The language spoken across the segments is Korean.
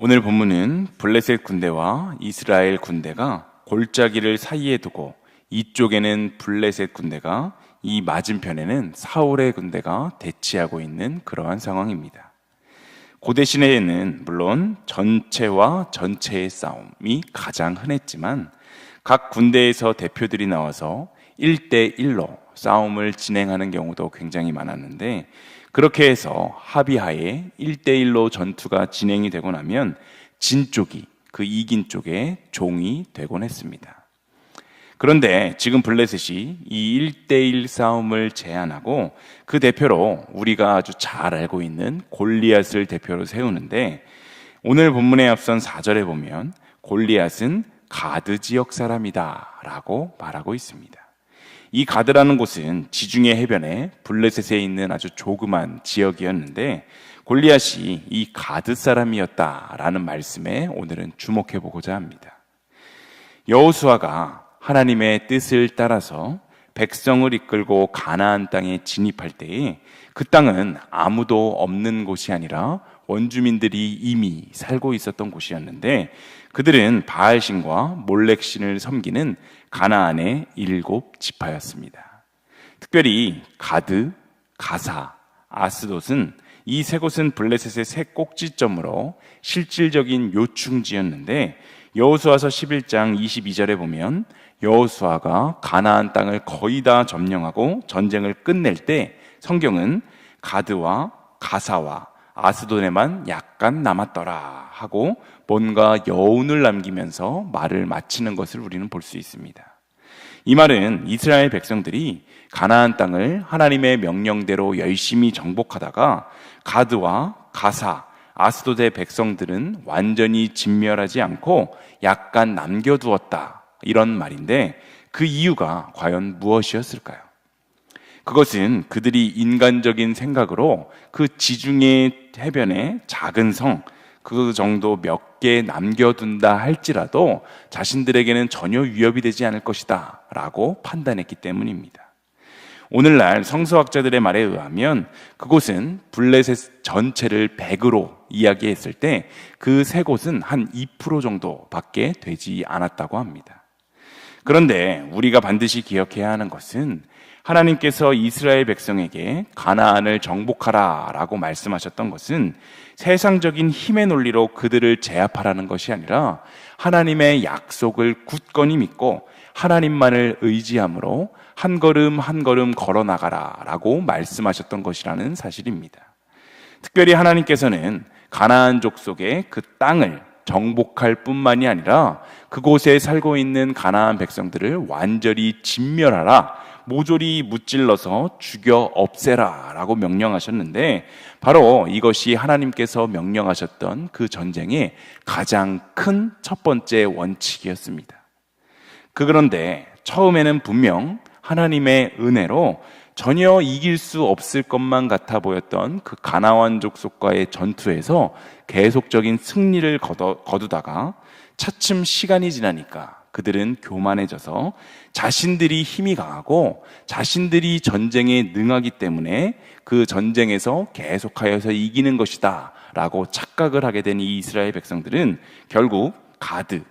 오늘 본문은 블레셋 군대와 이스라엘 군대가 골짜기를 사이에 두고 이쪽에는 블레셋 군대가, 이 맞은편에는 사울의 군대가 대치하고 있는 그러한 상황입니다. 고대 시대에는 물론 전체와 전체의 싸움이 가장 흔했지만 각 군대에서 대표들이 나와서 1대1로 싸움을 진행하는 경우도 굉장히 많았는데, 그렇게 해서 합의하에 1대1로 전투가 진행이 되고 나면 진 쪽이 그 이긴 쪽의 종이 되곤 했습니다. 그런데 지금 블레셋이 이 1대1 싸움을 제안하고 그 대표로 우리가 아주 잘 알고 있는 골리앗을 대표로 세우는데, 오늘 본문에 앞선 4절에 보면 골리앗은 가드 지역 사람이다 라고 말하고 있습니다. 이 가드라는 곳은 지중해 해변에 블레셋에 있는 아주 조그만 지역이었는데, 골리앗이 이 가드 사람이었다라는 말씀에 오늘은 주목해 보고자 합니다. 여호수아가 하나님의 뜻을 따라서 백성을 이끌고 가나안 땅에 진입할 때에 그 땅은 아무도 없는 곳이 아니라 원주민들이 이미 살고 있었던 곳이었는데, 그들은 바알신과 몰렉신을 섬기는 가나안의 7지파였습니다. 특별히 가드, 가사, 아스돗은 이 세 곳은 블레셋의 세 꼭지점으로 실질적인 요충지였는데, 여호수아서 11장 22절에 보면 여호수아가 가나안 땅을 거의 다 점령하고 전쟁을 끝낼 때 성경은 가드와 가사와 아스돗에만 약간 남았더라 하고 뭔가 여운을 남기면서 말을 마치는 것을 우리는 볼 수 있습니다. 이 말은 이스라엘 백성들이 가나안 땅을 하나님의 명령대로 열심히 정복하다가 가드와 가사, 아스돗의 백성들은 완전히 진멸하지 않고 약간 남겨두었다, 이런 말인데, 그 이유가 과연 무엇이었을까요? 그것은 그들이 인간적인 생각으로 그 지중해 해변의 작은 성, 그 정도 몇 개 남겨둔다 할지라도 자신들에게는 전혀 위협이 되지 않을 것이다 라고 판단했기 때문입니다. 오늘날 성서학자들의 말에 의하면 그곳은 블레셋 전체를 100으로 이야기했을 때 그 세 곳은 한 2% 정도밖에 되지 않았다고 합니다. 그런데 우리가 반드시 기억해야 하는 것은 하나님께서 이스라엘 백성에게 가나안을 정복하라 라고 말씀하셨던 것은 세상적인 힘의 논리로 그들을 제압하라는 것이 아니라 하나님의 약속을 굳건히 믿고 하나님만을 의지함으로 한 걸음 한 걸음 걸어 나가라 라고 말씀하셨던 것이라는 사실입니다. 특별히 하나님께서는 가나안 족속의 그 땅을 정복할 뿐만이 아니라 그곳에 살고 있는 가나안 백성들을 완전히 진멸하라, 모조리 무찔러서 죽여 없애라 라고 명령하셨는데, 바로 이것이 하나님께서 명령하셨던 그 전쟁의 가장 큰 첫 번째 원칙이었습니다. 그런데 처음에는 분명 하나님의 은혜로 전혀 이길 수 없을 것만 같아 보였던 그 가나안 족속과의 전투에서 계속적인 승리를 거두다가 차츰 시간이 지나니까 그들은 교만해져서 자신들이 힘이 강하고 자신들이 전쟁에 능하기 때문에 그 전쟁에서 계속하여서 이기는 것이다 라고 착각을 하게 된 이 이스라엘 백성들은 결국 가드,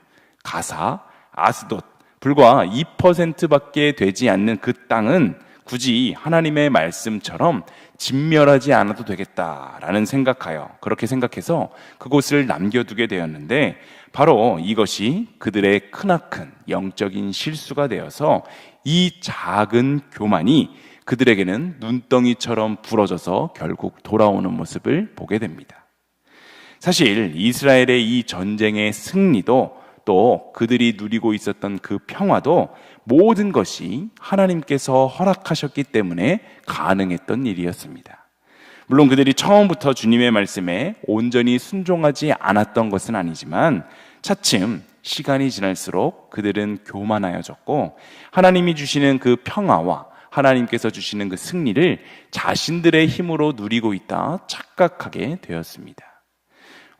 가사, 아스돗, 불과 2%밖에 되지 않는 그 땅은 굳이 하나님의 말씀처럼 진멸하지 않아도 되겠다라는 그렇게 생각해서 그곳을 남겨두게 되었는데, 바로 이것이 그들의 크나큰 영적인 실수가 되어서 이 작은 교만이 그들에게는 눈덩이처럼 부러져서 결국 돌아오는 모습을 보게 됩니다. 사실 이스라엘의 이 전쟁의 승리도, 또 그들이 누리고 있었던 그 평화도 모든 것이 하나님께서 허락하셨기 때문에 가능했던 일이었습니다. 물론 그들이 처음부터 주님의 말씀에 온전히 순종하지 않았던 것은 아니지만 차츰 시간이 지날수록 그들은 교만하여졌고 하나님이 주시는 그 평화와 하나님께서 주시는 그 승리를 자신들의 힘으로 누리고 있다 착각하게 되었습니다.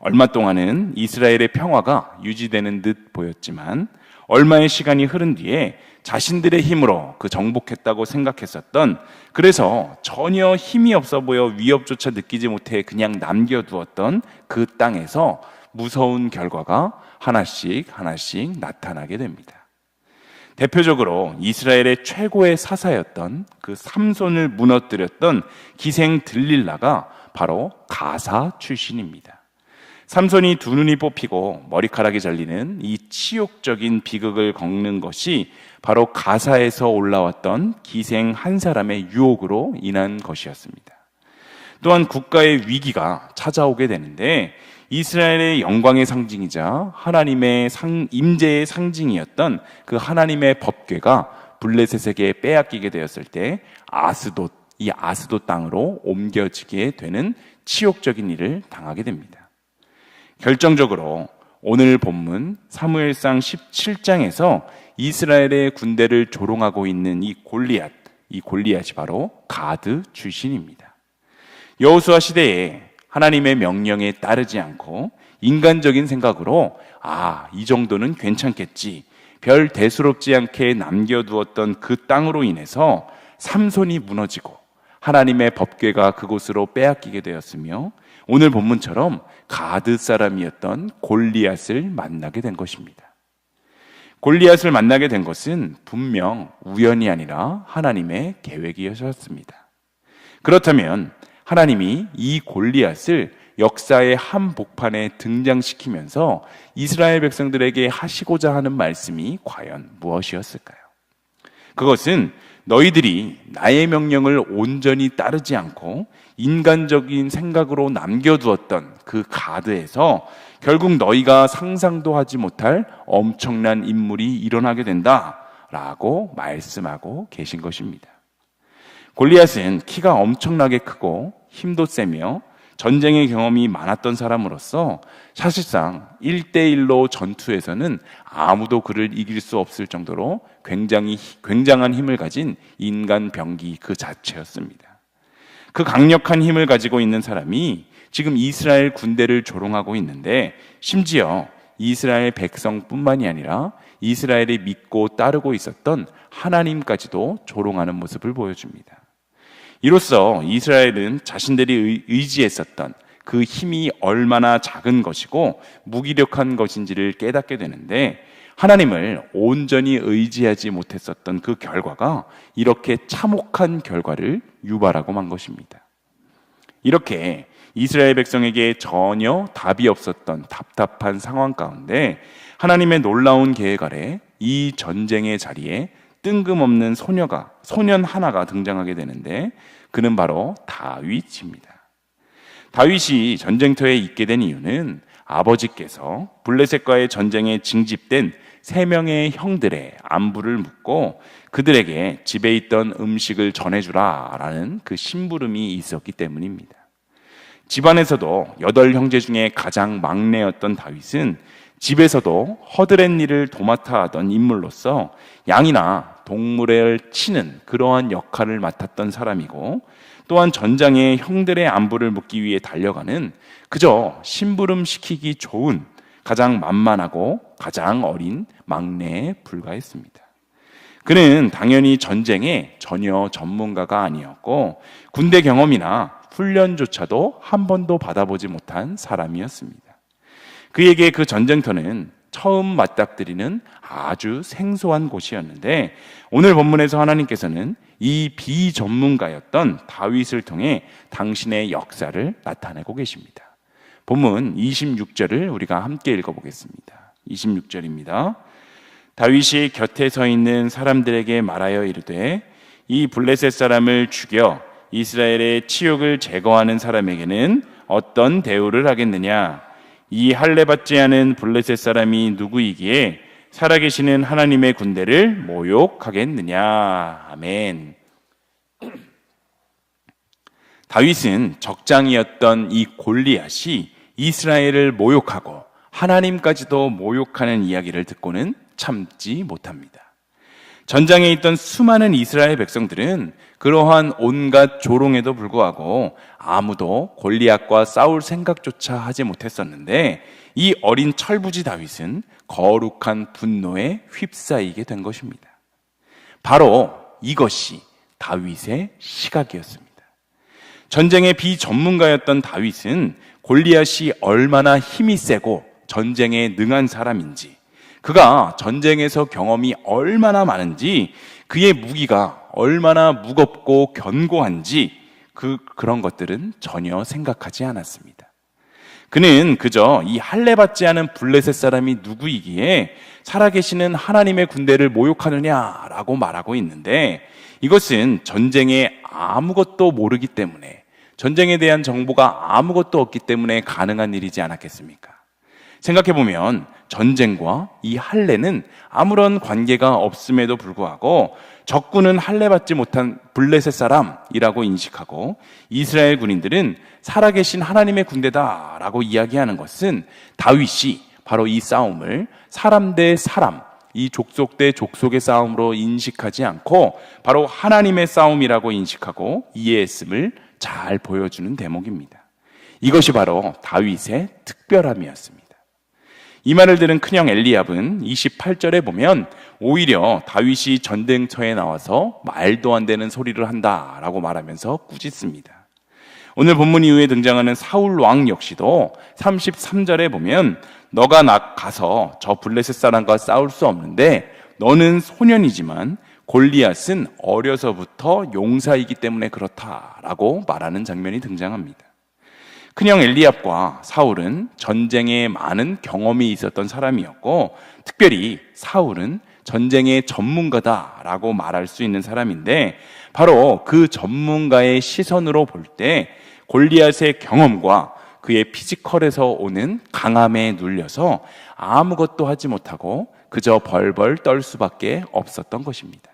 얼마 동안은 이스라엘의 평화가 유지되는 듯 보였지만 얼마의 시간이 흐른 뒤에 자신들의 힘으로 그 정복했다고 생각했었던, 그래서 전혀 힘이 없어 보여 위협조차 느끼지 못해 그냥 남겨두었던 그 땅에서 무서운 결과가 하나씩 나타나게 됩니다. 대표적으로 이스라엘의 최고의 사사였던 그 삼손을 무너뜨렸던 기생 들릴라가 바로 가사 출신입니다. 삼손이 두 눈이 뽑히고 머리카락이 잘리는 이 치욕적인 비극을 겪는 것이 바로 가사에서 올라왔던 기생 한 사람의 유혹으로 인한 것이었습니다. 또한 국가의 위기가 찾아오게 되는데 이스라엘의 영광의 상징이자 하나님의 임재의 상징이었던 그 하나님의 법궤가 블레셋에게 빼앗기게 되었을 때 이 아스돗 땅으로 옮겨지게 되는 치욕적인 일을 당하게 됩니다. 결정적으로 오늘 본문 사무엘상 17장에서 이스라엘의 군대를 조롱하고 있는 이 골리앗이 바로 가드 출신입니다. 여호수아 시대에 하나님의 명령에 따르지 않고 인간적인 생각으로 이 정도는 괜찮겠지, 별 대수롭지 않게 남겨두었던 그 땅으로 인해서 삼손이 무너지고 하나님의 법궤가 그곳으로 빼앗기게 되었으며 오늘 본문처럼 가드 사람이었던 골리앗을 만나게 된 것입니다. 골리앗을 만나게 된 것은 분명 우연이 아니라 하나님의 계획이었습니다. 그렇다면 하나님이 이 골리앗을 역사의 한복판에 등장시키면서 이스라엘 백성들에게 하시고자 하는 말씀이 과연 무엇이었을까요? 그것은 너희들이 나의 명령을 온전히 따르지 않고 인간적인 생각으로 남겨두었던 그 가드에서 결국 너희가 상상도 하지 못할 엄청난 인물이 일어나게 된다라고 말씀하고 계신 것입니다. 골리앗은 키가 엄청나게 크고 힘도 세며 전쟁의 경험이 많았던 사람으로서 사실상 1대1로 전투에서는 아무도 그를 이길 수 없을 정도로 굉장한 힘을 가진 인간 병기 그 자체였습니다. 그 강력한 힘을 가지고 있는 사람이 지금 이스라엘 군대를 조롱하고 있는데 심지어 이스라엘 백성뿐만이 아니라 이스라엘이 믿고 따르고 있었던 하나님까지도 조롱하는 모습을 보여줍니다. 이로써 이스라엘은 자신들이 의지했었던 그 힘이 얼마나 작은 것이고 무기력한 것인지를 깨닫게 되는데 하나님을 온전히 의지하지 못했었던 그 결과가 이렇게 참혹한 결과를 유발하고 만 것입니다. 이렇게 이스라엘 백성에게 전혀 답이 없었던 답답한 상황 가운데 하나님의 놀라운 계획 아래 이 전쟁의 자리에 뜬금없는 소년 하나가 등장하게 되는데 그는 바로 다윗입니다. 다윗이 전쟁터에 있게 된 이유는 아버지께서 블레셋과의 전쟁에 징집된 3명의 형들의 안부를 묻고 그들에게 집에 있던 음식을 전해주라 라는 그 심부름이 있었기 때문입니다. 집안에서도 8형제 중에 가장 막내였던 다윗은 집에서도 허드렛 일을 도맡아 하던 인물로서 양이나 동물을 치는 그러한 역할을 맡았던 사람이고 또한 전장에 형들의 안부를 묻기 위해 달려가는 그저 심부름시키기 좋은 가장 만만하고 가장 어린 막내에 불과했습니다. 그는 당연히 전쟁에 전혀 전문가가 아니었고 군대 경험이나 훈련조차도 한 번도 받아보지 못한 사람이었습니다. 그에게 그 전쟁터는 처음 맞닥뜨리는 아주 생소한 곳이었는데 오늘 본문에서 하나님께서는 이 비전문가였던 다윗을 통해 당신의 역사를 나타내고 계십니다. 본문 26절을 우리가 함께 읽어보겠습니다. 26절입니다. 다윗이 곁에 서 있는 사람들에게 말하여 이르되 이 블레셋 사람을 죽여 이스라엘의 치욕을 제거하는 사람에게는 어떤 대우를 하겠느냐? 이 할례받지 않은 블레셋 사람이 누구이기에 살아계시는 하나님의 군대를 모욕하겠느냐? 아멘. 다윗은 적장이었던 이 골리앗이 이스라엘을 모욕하고 하나님까지도 모욕하는 이야기를 듣고는 참지 못합니다. 전장에 있던 수많은 이스라엘 백성들은 그러한 온갖 조롱에도 불구하고 아무도 골리앗과 싸울 생각조차 하지 못했었는데 이 어린 철부지 다윗은 거룩한 분노에 휩싸이게 된 것입니다. 바로 이것이 다윗의 시각이었습니다. 전쟁의 비전문가였던 다윗은 골리앗이 얼마나 힘이 세고 전쟁에 능한 사람인지, 그가 전쟁에서 경험이 얼마나 많은지, 그의 무기가 얼마나 무겁고 견고한지 그런 것들은 전혀 생각하지 않았습니다. 그는 그저 이 할례받지 않은 블레셋 사람이 누구이기에 살아계시는 하나님의 군대를 모욕하느냐라고 말하고 있는데, 이것은 전쟁에 아무것도 모르기 때문에, 전쟁에 대한 정보가 아무것도 없기 때문에 가능한 일이지 않았겠습니까? 생각해보면 전쟁과 이 할례는 아무런 관계가 없음에도 불구하고 적군은 할례받지 못한 블레셋 사람이라고 인식하고 이스라엘 군인들은 살아계신 하나님의 군대다라고 이야기하는 것은 다윗이 바로 이 싸움을 사람 대 사람, 이 족속 대 족속의 싸움으로 인식하지 않고 바로 하나님의 싸움이라고 인식하고 이해했음을 잘 보여주는 대목입니다. 이것이 바로 다윗의 특별함이었습니다. 이 말을 들은 큰형 엘리압은 28절에 보면 오히려 다윗이 전쟁터에 나와서 말도 안 되는 소리를 한다라고 말하면서 꾸짖습니다. 오늘 본문 이후에 등장하는 사울 왕 역시도 33절에 보면 너가 가서 저 블레셋 사람과 싸울 수 없는데 너는 소년이지만 골리앗은 어려서부터 용사이기 때문에 그렇다라고 말하는 장면이 등장합니다. 큰형 엘리압과 사울은 전쟁에 많은 경험이 있었던 사람이었고, 특별히 사울은 전쟁의 전문가다라고 말할 수 있는 사람인데, 바로 그 전문가의 시선으로 볼 때 골리앗의 경험과 그의 피지컬에서 오는 강함에 눌려서 아무것도 하지 못하고 그저 벌벌 떨 수밖에 없었던 것입니다.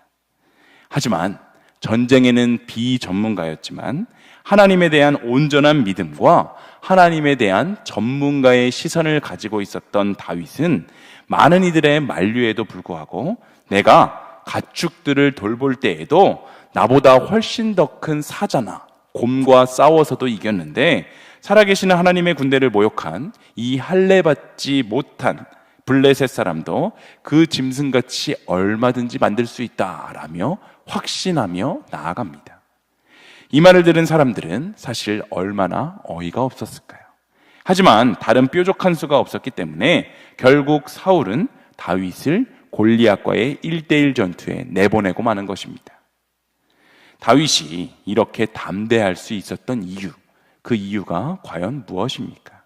하지만 전쟁에는 비전문가였지만 하나님에 대한 온전한 믿음과 하나님에 대한 전문가의 시선을 가지고 있었던 다윗은 많은 이들의 만류에도 불구하고 내가 가축들을 돌볼 때에도 나보다 훨씬 더 큰 사자나 곰과 싸워서도 이겼는데 살아계시는 하나님의 군대를 모욕한 이 할례받지 못한 블레셋 사람도 그 짐승같이 얼마든지 만들 수 있다라며 확신하며 나아갑니다. 이 말을 들은 사람들은 사실 얼마나 어이가 없었을까요? 하지만 다른 뾰족한 수가 없었기 때문에 결국 사울은 다윗을 골리앗과의 1대1 전투에 내보내고 마는 것입니다. 다윗이 이렇게 담대할 수 있었던 이유, 그 이유가 과연 무엇입니까?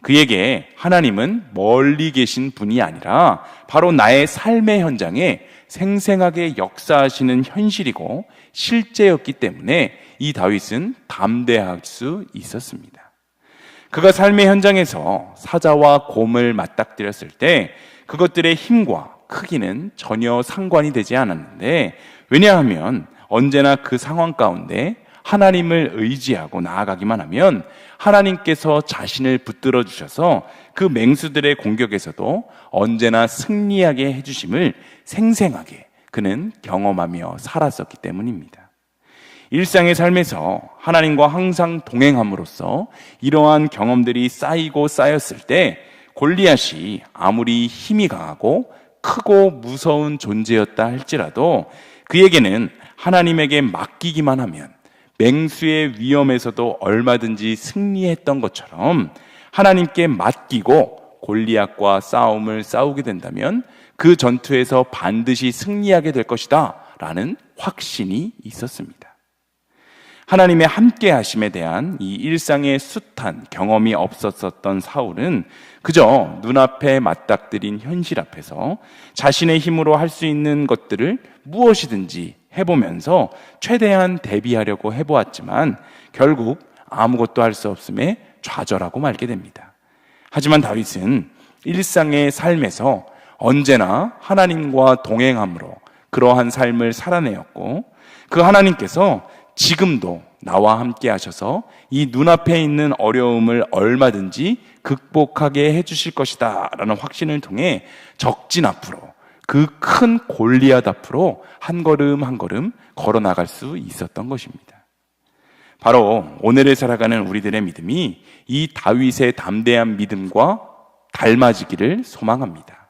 그에게 하나님은 멀리 계신 분이 아니라 바로 나의 삶의 현장에 생생하게 역사하시는 현실이고 실제였기 때문에 이 다윗은 담대할 수 있었습니다. 그가 삶의 현장에서 사자와 곰을 맞닥뜨렸을 때 그것들의 힘과 크기는 전혀 상관이 되지 않았는데, 왜냐하면 언제나 그 상황 가운데 하나님을 의지하고 나아가기만 하면 하나님께서 자신을 붙들어 주셔서 그 맹수들의 공격에서도 언제나 승리하게 해주심을 생생하게 그는 경험하며 살았었기 때문입니다. 일상의 삶에서 하나님과 항상 동행함으로써 이러한 경험들이 쌓이고 쌓였을 때 골리앗이 아무리 힘이 강하고 크고 무서운 존재였다 할지라도 그에게는 하나님에게 맡기기만 하면 맹수의 위험에서도 얼마든지 승리했던 것처럼 하나님께 맡기고 골리앗과 싸움을 싸우게 된다면 그 전투에서 반드시 승리하게 될 것이다 라는 확신이 있었습니다. 하나님의 함께 하심에 대한 이 일상의 숱한 경험이 없었던 사울은 그저 눈앞에 맞닥뜨린 현실 앞에서 자신의 힘으로 할 수 있는 것들을 무엇이든지 해보면서 최대한 대비하려고 해보았지만 결국 아무것도 할 수 없음에 좌절하고 말게 됩니다. 하지만 다윗은 일상의 삶에서 언제나 하나님과 동행함으로 그러한 삶을 살아내었고, 그 하나님께서 지금도 나와 함께 하셔서 이 눈앞에 있는 어려움을 얼마든지 극복하게 해주실 것이다 라는 확신을 통해 적진 앞으로, 그 큰 골리앗 앞으로 한 걸음 한 걸음 걸어 나갈 수 있었던 것입니다. 바로 오늘을 살아가는 우리들의 믿음이 이 다윗의 담대한 믿음과 닮아지기를 소망합니다.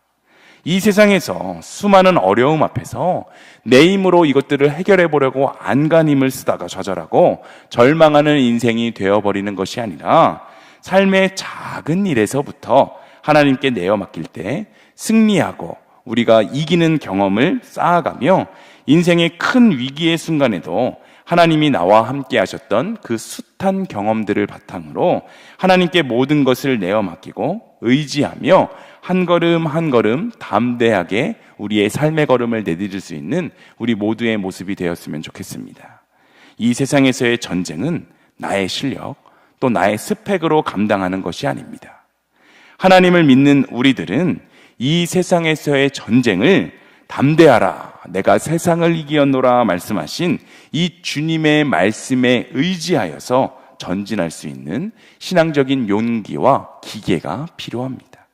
이 세상에서 수많은 어려움 앞에서 내 힘으로 이것들을 해결해 보려고 안간힘을 쓰다가 좌절하고 절망하는 인생이 되어버리는 것이 아니라 삶의 작은 일에서부터 하나님께 내어 맡길 때 승리하고 우리가 이기는 경험을 쌓아가며 인생의 큰 위기의 순간에도 하나님이 나와 함께 하셨던 그 숱한 경험들을 바탕으로 하나님께 모든 것을 내어 맡기고 의지하며 한 걸음 한 걸음 담대하게 우리의 삶의 걸음을 내디딜 수 있는 우리 모두의 모습이 되었으면 좋겠습니다. 이 세상에서의 전쟁은 나의 실력 또 나의 스펙으로 감당하는 것이 아닙니다. 하나님을 믿는 우리들은 이 세상에서의 전쟁을 담대하라 내가 세상을 이기었노라 말씀하신 이 주님의 말씀에 의지하여서 전진할 수 있는 신앙적인 용기와 기계가 필요합니다.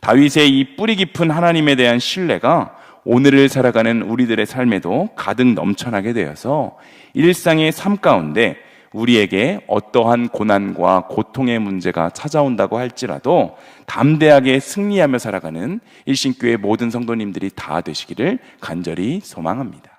다윗의 이 뿌리 깊은 하나님에 대한 신뢰가 오늘을 살아가는 우리들의 삶에도 가득 넘쳐나게 되어서 일상의 삶 가운데 우리에게 어떠한 고난과 고통의 문제가 찾아온다고 할지라도 담대하게 승리하며 살아가는 일신교회 모든 성도님들이 다 되시기를 간절히 소망합니다.